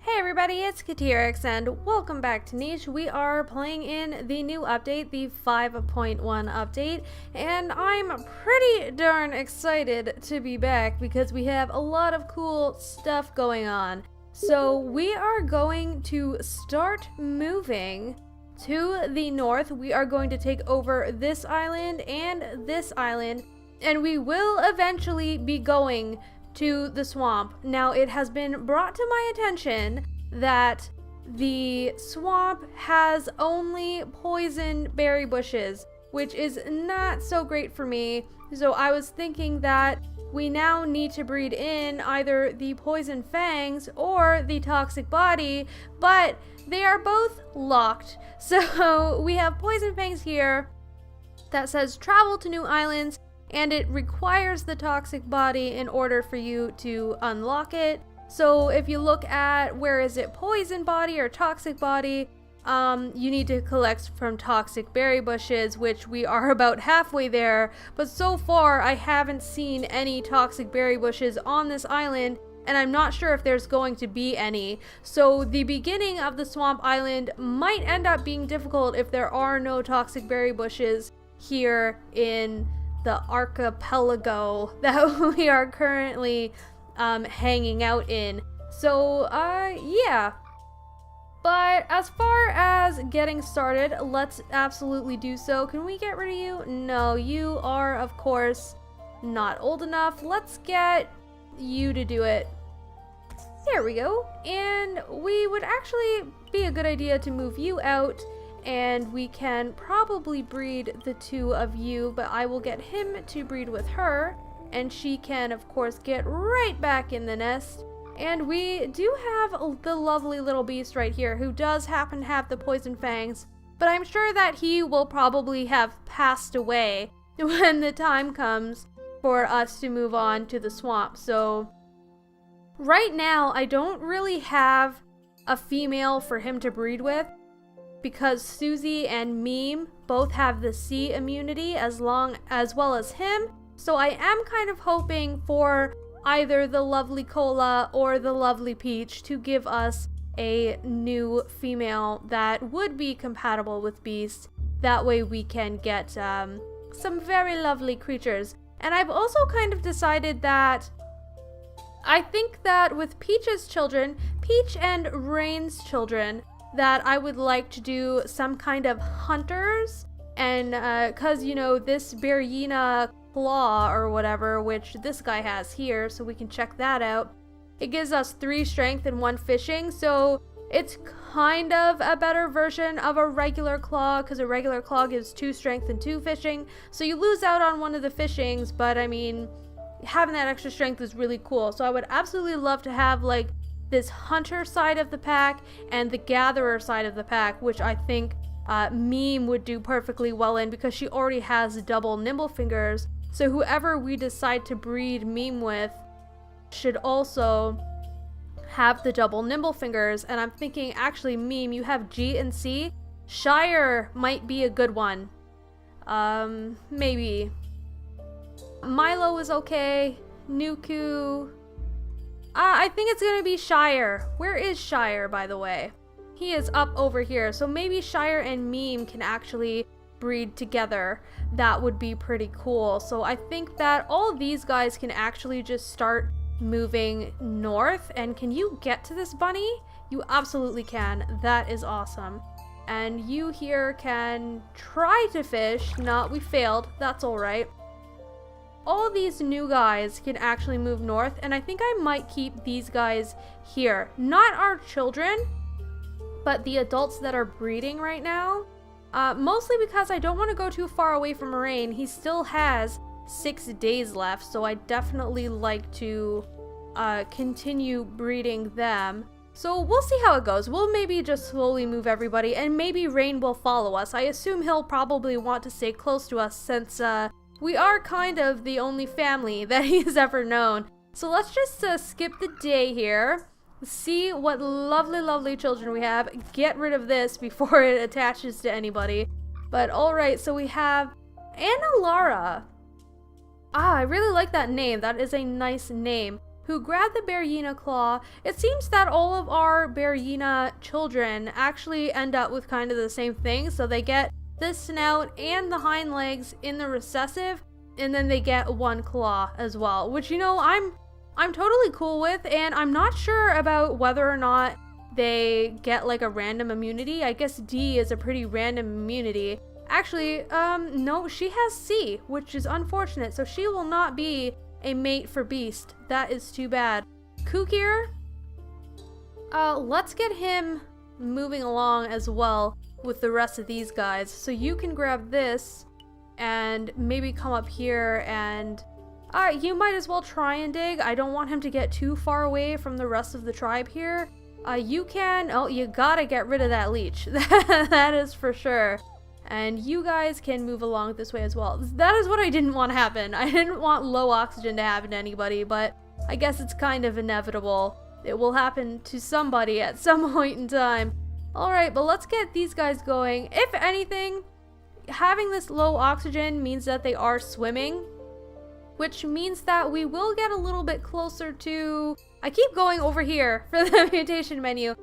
Hey everybody, it's Kateriix and welcome back to Niche. We are playing in the new update, the 5.1 update, and I'm pretty darn excited to be back because we have a lot of cool stuff going on. So we are going to start moving to the north. We are going to take over this island, and we will eventually be going to the swamp. Now, it has been brought to my attention that the swamp has only poison berry bushes, which is not so great for me. So I was thinking that we now need to breed in either the poison fangs or the toxic body, but they are both locked. So we have poison fangs here that says travel to new islands, and it requires the toxic body in order for you to unlock it. So if you look at where is it, poison body or toxic body, you need to collect from toxic berry bushes, which we are about halfway there. But so far, I haven't seen any toxic berry bushes on this island, and I'm not sure if there's going to be any. So the beginning of the swamp island might end up being difficult if there are no toxic berry bushes here in the archipelago that we are currently hanging out in. So yeah, but as far as getting started, let's absolutely do so. Can we get rid of you? No, you are of course not old enough. Let's get you to do it. There we go. And we would actually be a good idea to move you out, and we can probably breed the two of you, but I will get him to breed with her, and she can of course get right back in the nest. And we do have the lovely little beast right here who does happen to have the poison fangs, but I'm sure that he will probably have passed away when the time comes for us to move on to the swamp. So right now I don't really have a female for him to breed with, because Susie and Meme both have the sea immunity as well as him. So I am kind of hoping for either the lovely Cola or the lovely Peach to give us a new female that would be compatible with Beast. That way we can get some very lovely creatures. And I've also kind of decided that I think that with Peach's children, Peach and Rain's children, that I would like to do some kind of hunters, and cause you know, this Bearyena claw or whatever, which this guy has here, so we can check that out. It gives us 3 strength and 1 fishing, so it's kind of a better version of a regular claw, because a regular claw gives 2 strength and 2 fishing, so you lose out on one of the fishings, but I mean, having that extra strength is really cool. So I would absolutely love to have like this hunter side of the pack and the gatherer side of the pack, which I think Meme would do perfectly well in, because she already has double nimble fingers. So whoever we decide to breed Meme with should also have the double nimble fingers. And I'm thinking, actually, Meme, you have G and C. Shire might be a good one. Maybe. Milo is okay. Nuku. I think it's gonna be Shire. Where is Shire, by the way? He is up over here, so maybe Shire and Meme can actually breed together. That would be pretty cool. So I think that all these guys can actually just start moving north. And can you get to this bunny? You absolutely can. That is awesome. And you here can try to fish. We failed. That's alright. All these new guys can actually move north, and I think I might keep these guys here. Not our children, but the adults that are breeding right now. Mostly because I don't want to go too far away from Moraine. He still has 6 days left, so I definitely like to continue breeding them. So we'll see how it goes. We'll maybe just slowly move everybody, and maybe Rain will follow us. I assume he'll probably want to stay close to us, since we are kind of the only family that he's ever known. So let's just skip the day here. See what lovely, lovely children we have. Get rid of this before it attaches to anybody. But alright, so we have Anna Lara. I really like that name. That is a nice name. who grabbed the Bearyena claw. It seems that all of our Bearyena children actually end up with kind of the same thing. So they get the snout and the hind legs in the recessive, and then they get one claw as well, which, you know, I'm totally cool with, and I'm not sure about whether or not they get like a random immunity. I guess D is a pretty random immunity. Actually, no, she has C, which is unfortunate, so she will not be a mate for Beast. That is too bad. Kukir, let's get him moving along as well with the rest of these guys. So you can grab this and maybe come up here, and you might as well try and dig. I don't want him to get too far away from the rest of the tribe here. You can, oh, you gotta get rid of that leech. That is for sure. And you guys can move along this way as well. That is what I didn't want to happen. I didn't want low oxygen to happen to anybody, but I guess it's kind of inevitable. It will happen to somebody at some point in time. Alright, but let's get these guys going. If anything, having this low oxygen means that they are swimming, which means that we will get a little bit closer to... I keep going over here for the mutation menu.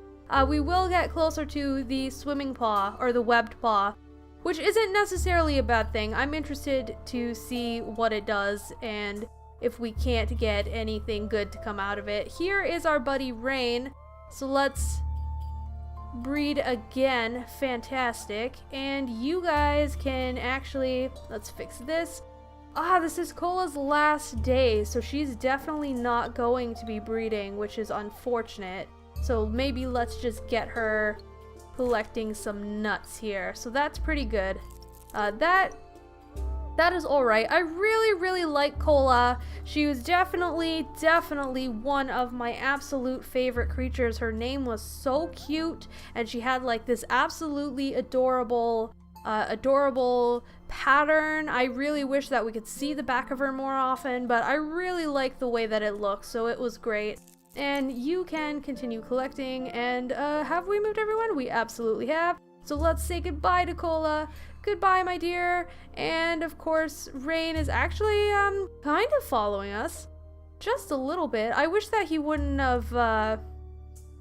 We will get closer to the swimming paw, or the webbed paw, which isn't necessarily a bad thing. I'm interested to see what it does and if we can't get anything good to come out of it. Here is our buddy Rain, so let's breed again. Fantastic. And you guys can actually, let's fix this. This is Cola's last day, so she's definitely not going to be breeding, which is unfortunate. So maybe let's just get her collecting some nuts here. So that's pretty good. That is alright. I really like Cola. She was definitely one of my absolute favorite creatures. Her name was so cute, and she had like this absolutely adorable pattern. I really wish that we could see the back of her more often, but I really like the way that it looks, so it was great. And you can continue collecting, and have we moved everyone? We absolutely have. So let's say goodbye to Cola. Goodbye, my dear. And of course, Rain is actually kind of following us. Just a little bit. I wish that he wouldn't have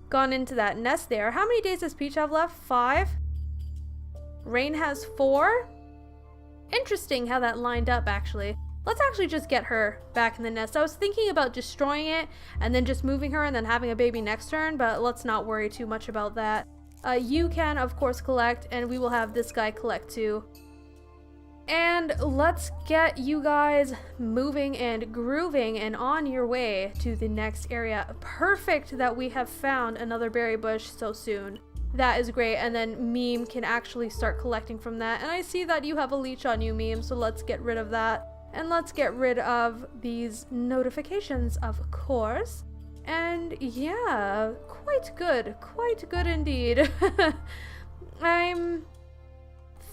gone into that nest there. How many days does Peach have left? 5? Rain has 4? Interesting how that lined up, actually. Let's actually just get her back in the nest. I was thinking about destroying it and then just moving her and then having a baby next turn, but let's not worry too much about that. You can, of course, collect, and we will have this guy collect too. And let's get you guys moving and grooving and on your way to the next area. Perfect that we have found another berry bush so soon. That is great, and then Meme can actually start collecting from that. And I see that you have a leech on you, Meme, so let's get rid of that. And let's get rid of these notifications, of course. And yeah, quite good indeed. I'm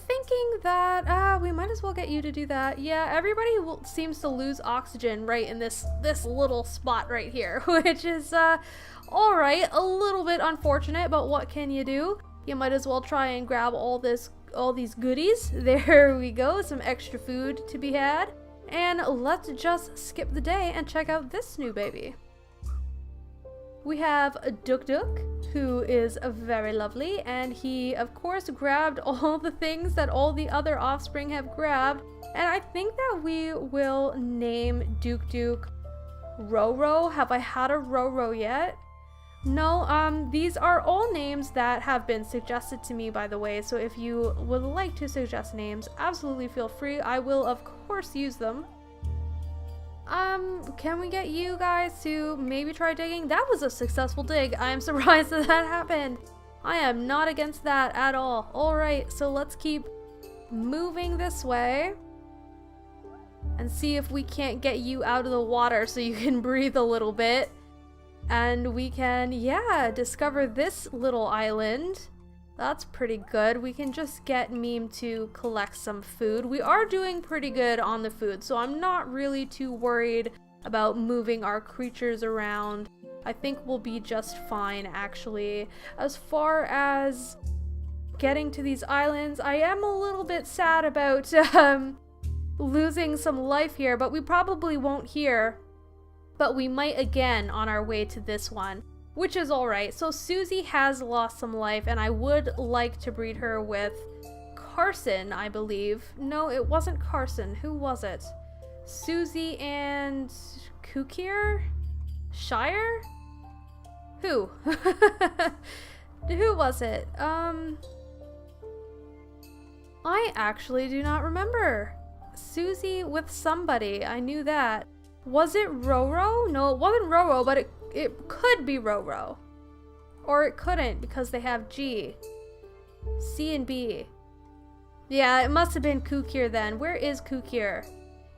thinking that we might as well get you to do that. Yeah, everybody seems to lose oxygen right in this little spot right here, which is alright, a little bit unfortunate, but what can you do? You might as well try and grab all these goodies. There we go, some extra food to be had. And let's just skip the day and check out this new baby. We have Duk Duk, who is very lovely, and he of course grabbed all the things that all the other offspring have grabbed. And I think that we will name Duk Duk Roro. Have I had a Roro yet? No, these are all names that have been suggested to me, by the way, so if you would like to suggest names, absolutely feel free. I will, of course, use them. Can we get you guys to maybe try digging? That was a successful dig. I am surprised that happened. I am not against that at all. Alright, so let's keep moving this way and see if we can't get you out of the water so you can breathe a little bit. And we can, yeah, discover this little island. That's pretty good. We can just get Meme to collect some food. We are doing pretty good on the food, so I'm not really too worried about moving our creatures around. I think we'll be just fine, actually. As far as getting to these islands, I am a little bit sad about losing some life here, but we probably won't hear but we might again on our way to this one, which is alright. So Susie has lost some life, and I would like to breed her with Carson, I believe. No, it wasn't Carson. Who was it? Susie and Kukir? Shire? Who? Who was it? I actually do not remember. Susie with somebody. I knew that. Was it Roro? No, it wasn't Roro, but it could be Roro. Or it couldn't because they have G. C and B. Yeah, it must have been Kukir then. Where is Kukir?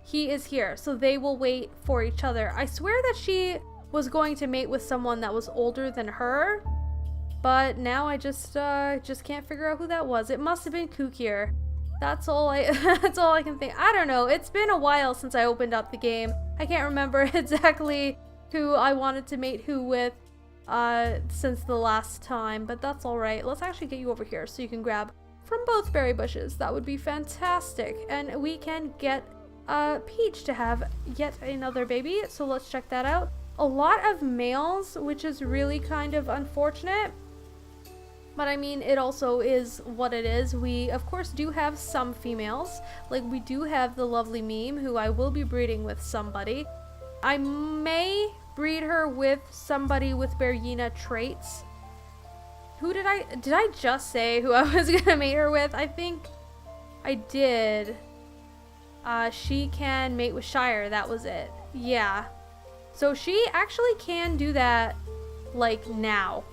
He is here, so they will wait for each other. I swear that she was going to mate with someone that was older than her, but now I just can't figure out who that was. It must have been Kukir. That's all I can think. I don't know. It's been a while since I opened up the game. I can't remember exactly who I wanted to mate who with since the last time, but that's all right. Let's actually get you over here so you can grab from both berry bushes. That would be fantastic, and we can get Peach to have yet another baby, so let's check that out. A lot of males, which is really kind of unfortunate, but I mean, it also is what it is. We of course do have some females, like we do have the lovely Meme, who I will be breeding with somebody. I may breed her with somebody with Bearyena traits. Who did I just say who I was gonna mate her with? I think I did. She can mate with Shire, that was it. Yeah. So she actually can do that, like, now.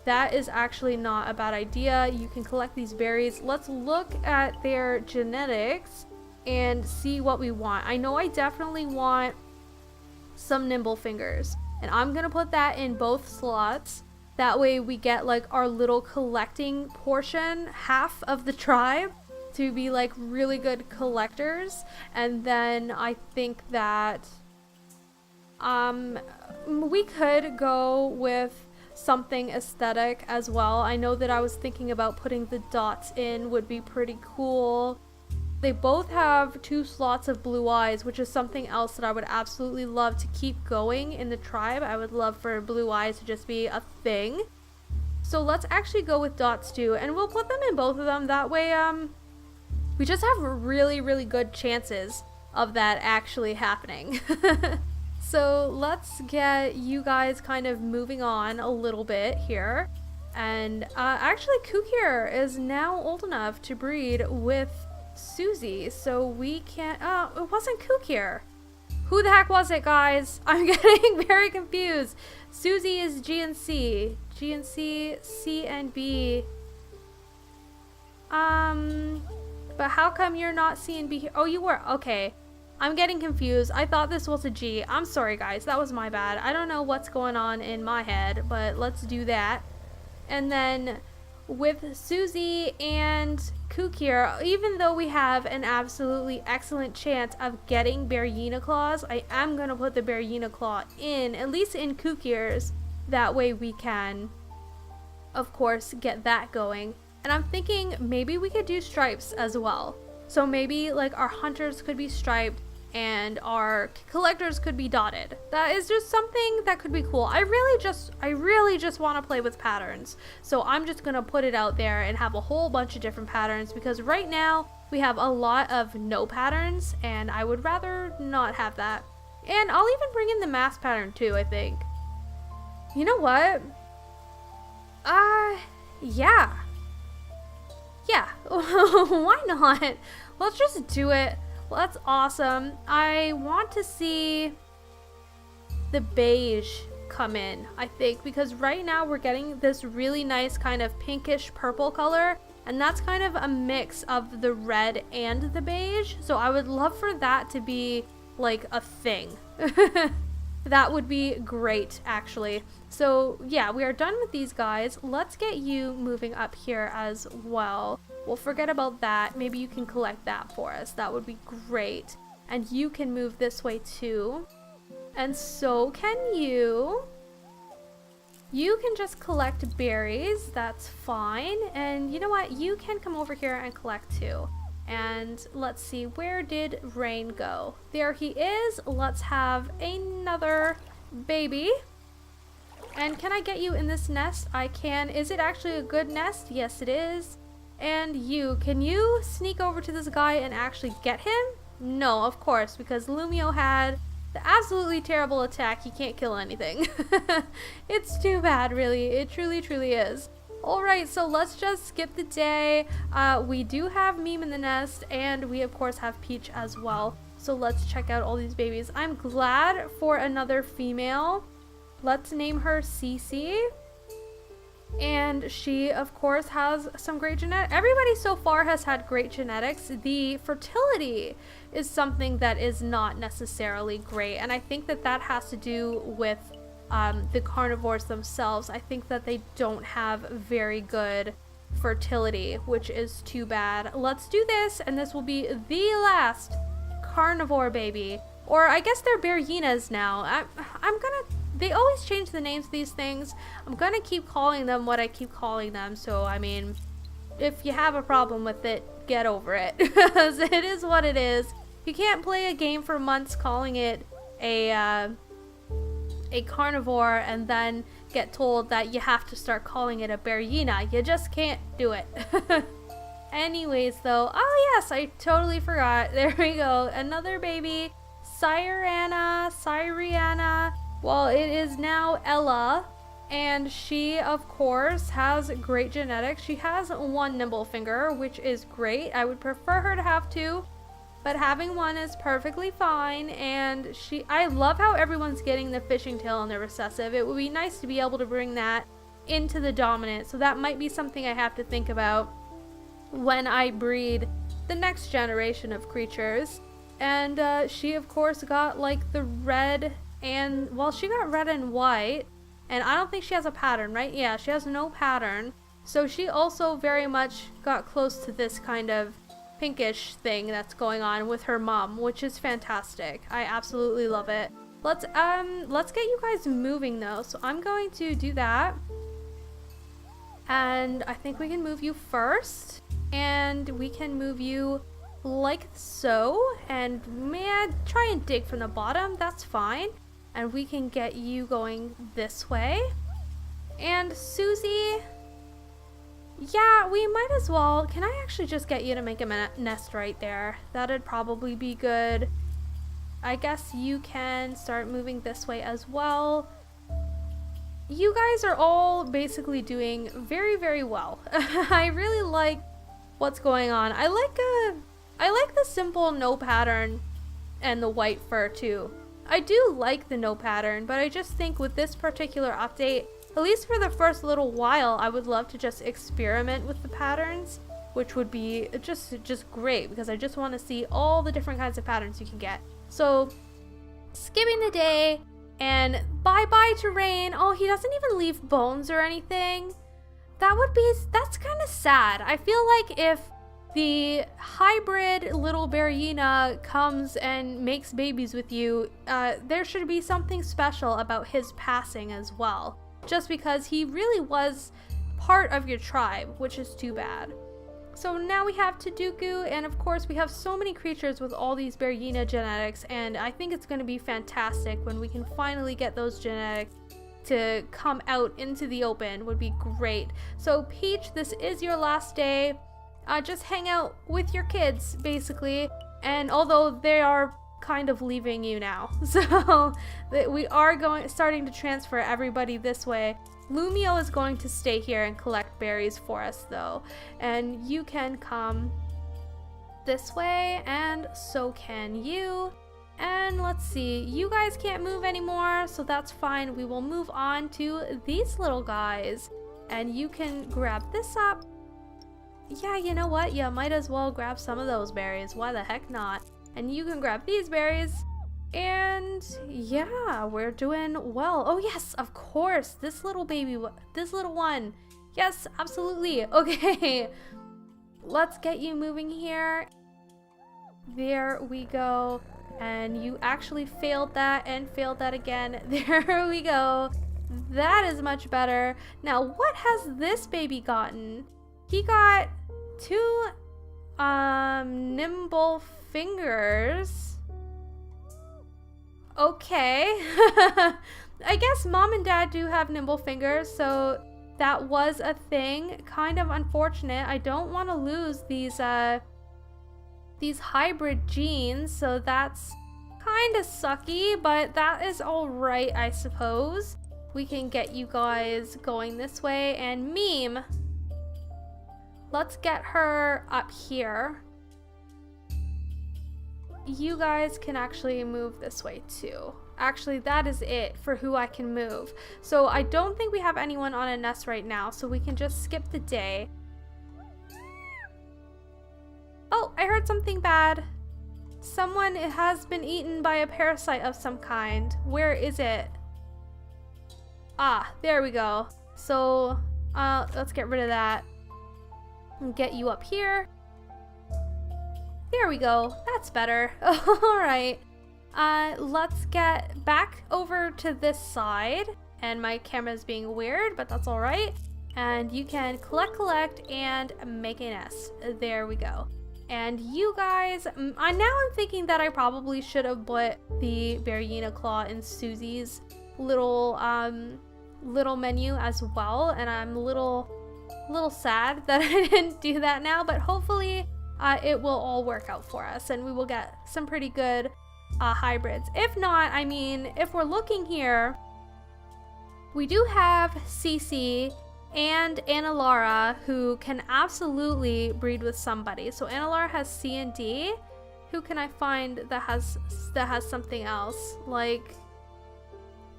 That is actually not a bad idea. You can collect these berries. Let's look at their genetics and see what we want. I know I definitely want some nimble fingers, and I'm gonna put that in both slots. That way we get like our little collecting portion, half of the tribe, to be like really good collectors. And then I think that we could go with something aesthetic as well. I know that I was thinking about putting the dots in would be pretty cool. They both have 2 slots of blue eyes, which is something else that I would absolutely love to keep going in the tribe. I would love for blue eyes to just be a thing. So let's actually go with dots too, and we'll put them in both of them. That way, we just have really, really good chances of that actually happening. So let's get you guys kind of moving on a little bit here. And actually, Kukir is now old enough to breed with Susie, so we can't. Oh, it wasn't Kukir. Who the heck was it, guys? I'm getting very confused. Susie is G and C. G and C, C and B. But how come you're not C and B here? Oh, you were. Okay. I'm getting confused. I thought this was a G. I'm sorry, guys. That was my bad. I don't know what's going on in my head, but let's do that. And then with Susie and Kukir, even though we have an absolutely excellent chance of getting Bearyena claws, I am going to put the Bearyena claw in, at least in Kukir's. That way we can, of course, get that going. And I'm thinking maybe we could do stripes as well. So maybe like our hunters could be striped and our collectors could be dotted. That is just something that could be cool. I really just want to play with patterns. So I'm just going to put it out there and have a whole bunch of different patterns, because right now we have a lot of no patterns and I would rather not have that. And I'll even bring in the mask pattern too, I think. You know what? Yeah. Yeah, why not? Let's just do it. Well, that's awesome. I want to see the beige come in, I think, because right now we're getting this really nice kind of pinkish purple color, and that's kind of a mix of the red and the beige. So I would love for that to be like a thing. That would be great, actually. So yeah, we are done with these guys. Let's get you moving up here as well. We'll forget about that. Maybe you can collect that for us. That would be great. And you can move this way too. And so can you. You can just collect berries. That's fine. And you know what? You can come over here and collect too. And let's see, where did Rain go? There he is. Let's have another baby. And can I get you in this nest? I can. Is it actually a good nest? Yes, it is. And can you sneak over to this guy and actually get him? No, of course, because Lumio had the absolutely terrible attack. He can't kill anything. It's too bad, really. It truly, truly is. Alright, so let's just skip the day. We do have Meme in the nest, and we of course have Peach as well. So let's check out all these babies. I'm glad for another female. Let's name her Cece. And she, of course, has some great genetics. Everybody so far has had great genetics. The fertility is something that is not necessarily great. And I think that that has to do with the carnivores themselves. I think that they don't have very good fertility, which is too bad. Let's do this, and this will be the last carnivore baby. Or I guess they're Bearyenas now. They always change the names of these things. I'm gonna keep calling them what I keep calling them. So, I mean, if you have a problem with it, get over it. Because it is what it is. You can't play a game for months calling it a carnivore and then get told that you have to start calling it a Bearyena. You just can't do it. Anyways, though, oh yes, I totally forgot. There we go. Another baby. Bearyena. Well, it is now Ella, and she, of course, has great genetics. She has one nimble finger, which is great. I would prefer her to have two, but having one is perfectly fine. And I love how everyone's getting the fishing tail on the recessive. It would be nice to be able to bring that into the dominant, so that might be something I have to think about when I breed the next generation of creatures. And she, of course, got like the red. And, well, she got red and white, and I don't think she has a pattern, right? Yeah, she has no pattern. So she also very much got close to this kind of pinkish thing that's going on with her mom, which is fantastic. I absolutely love it. Let's get you guys moving, though. So I'm going to do that. And I think we can move you first. And we can move you like so. And, man, try and dig from the bottom. That's fine. And we can get you going this way. And Susie, yeah, we might as well. Can I actually just get you to make a nest right there? That'd probably be good. I guess you can start moving this way as well. You guys are all basically doing very, very well. I really like what's going on. I like the simple no pattern and the white fur too. I do like the no pattern, but I just think with this particular update, at least for the first little while, I would love to just experiment with the patterns, which would be just great, because I just want to see all the different kinds of patterns you can get. So, skipping the day, and bye-bye to Rain. Oh, he doesn't even leave bones or anything. That's kind of sad. I feel like if the hybrid little Bearyena comes and makes babies with you, there should be something special about his passing as well. Just because he really was part of your tribe, which is too bad. So now we have Taduku, and of course we have so many creatures with all these Bearyena genetics, and I think it's going to be fantastic when we can finally get those genetics to come out into the open. Would be great. So Peach, this is your last day. Just hang out with your kids, basically. And although they are kind of leaving you now, so we are starting to transfer everybody this way. Lumio is going to stay here and collect berries for us, though. And you can come this way, and so can you. And let's see, you guys can't move anymore, so that's fine. We will move on to these little guys. And you can grab this up. Yeah, you know what? You might as well grab some of those berries. Why the heck not? And you can grab these berries. And yeah, we're doing well. Oh yes, of course. This little baby, this little one. Yes, absolutely. Okay. Let's get you moving here. There we go. And you actually failed that and failed that again. There we go. That is much better. Now, what has this baby gotten? He got two Nimble fingers. Okay. I guess mom and dad do have nimble fingers, so that was a thing. Kind of unfortunate. I don't want to lose these hybrid genes, so that's kind of sucky, but that is all right, I suppose. We can get you guys going this way, and Meme, let's get her up here. You guys can actually move this way too. Actually, that is it for who I can move. So I don't think we have anyone on a nest right now, so we can just skip the day. Oh, I heard something bad. Someone has been eaten by a parasite of some kind. Where is it? Ah, there we go. So, let's get rid of that. And get you up here. There we go. That's better. Alright. Let's get back over to this side. And my camera's being weird, but that's alright. And you can collect, and make a nest. There we go. And you guys, now I'm thinking that I probably should have put the Bearyena claw in Susie's little menu as well. And I'm a little sad that I didn't do that now, but hopefully it will all work out for us and we will get some pretty good hybrids. If not, I mean, if we're looking here, we do have Cece and Analara who can absolutely breed with somebody. So Analara has C and D. Who can I find that has something else? Like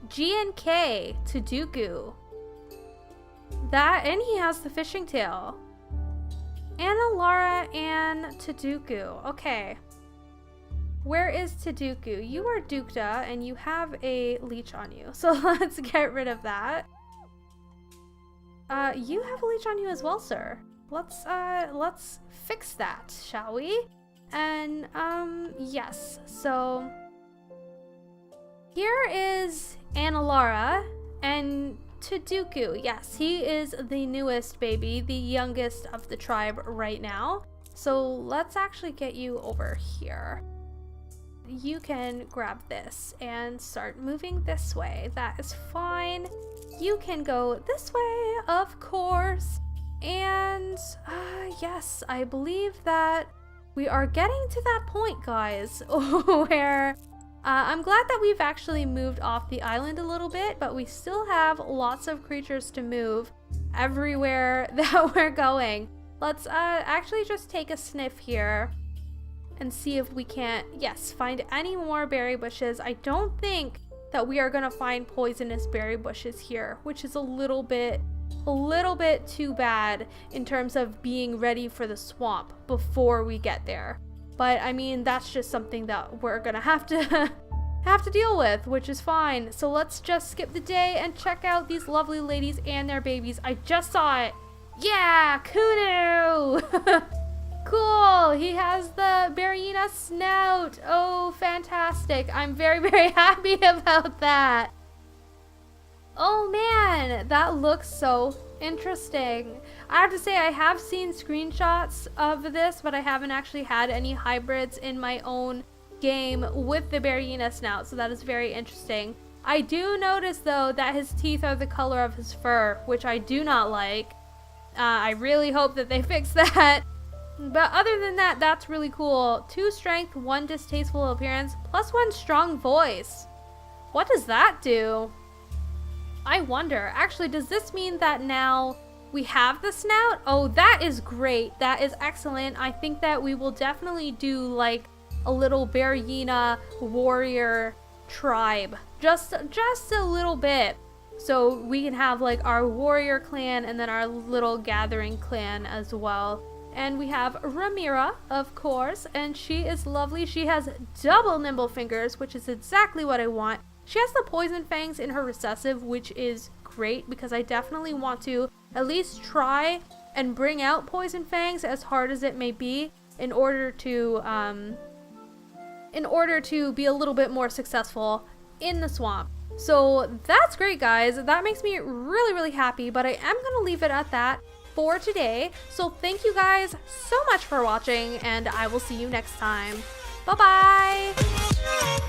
G and K to Dooku. That, and he has the fishing tail. Analara and Taduku. Okay. Where is Taduku? You are Dukta and you have a leech on you. So let's get rid of that. You have a leech on you as well, sir. Let's fix that, shall we? And, yes. So here is Analara and Taduku. Yes, he is the newest baby, the youngest of the tribe right now. So let's actually get you over here. You can grab this and start moving this way. That is fine. You can go this way, of course. And yes, I believe that we are getting to that point, guys, where I'm glad that we've actually moved off the island a little bit, but we still have lots of creatures to move everywhere that we're going. Let's actually just take a sniff here and see if we can't, yes, find any more berry bushes. I don't think that we are gonna find poisonous berry bushes here, which is a little bit too bad in terms of being ready for the swamp before we get there. But I mean, that's just something that we're gonna have to deal with, which is fine. So let's just skip the day and check out these lovely ladies and their babies. I just saw it. Yeah, Kudu. Cool. He has the Bearyena snout. Oh, fantastic. I'm very, very happy about that. Oh man, that looks so interesting. I have to say, I have seen screenshots of this, but I haven't actually had any hybrids in my own game with the Bearyena snout, so that is very interesting. I do notice though that his teeth are the color of his fur, which I do not like. I really hope that they fix that. But other than that, that's really cool. 2 strength, 1 distasteful appearance, plus 1 strong voice. What does that do? I wonder. Actually, does this mean that now we have the snout? Oh, that is great. That is excellent. I think that we will definitely do like a little Bearyena warrior tribe. Just a little bit. So we can have like our warrior clan and then our little gathering clan as well. And we have Ramira, of course, and she is lovely. She has double nimble fingers, which is exactly what I want. She has the poison fangs in her recessive, which is great because I definitely want to at least try and bring out poison fangs, as hard as it may be, in order to be a little bit more successful in the swamp. So that's great, guys. That makes me really, really happy, but I am going to leave it at that. for today. So thank you guys so much for watching, and I will see you next time. Bye bye.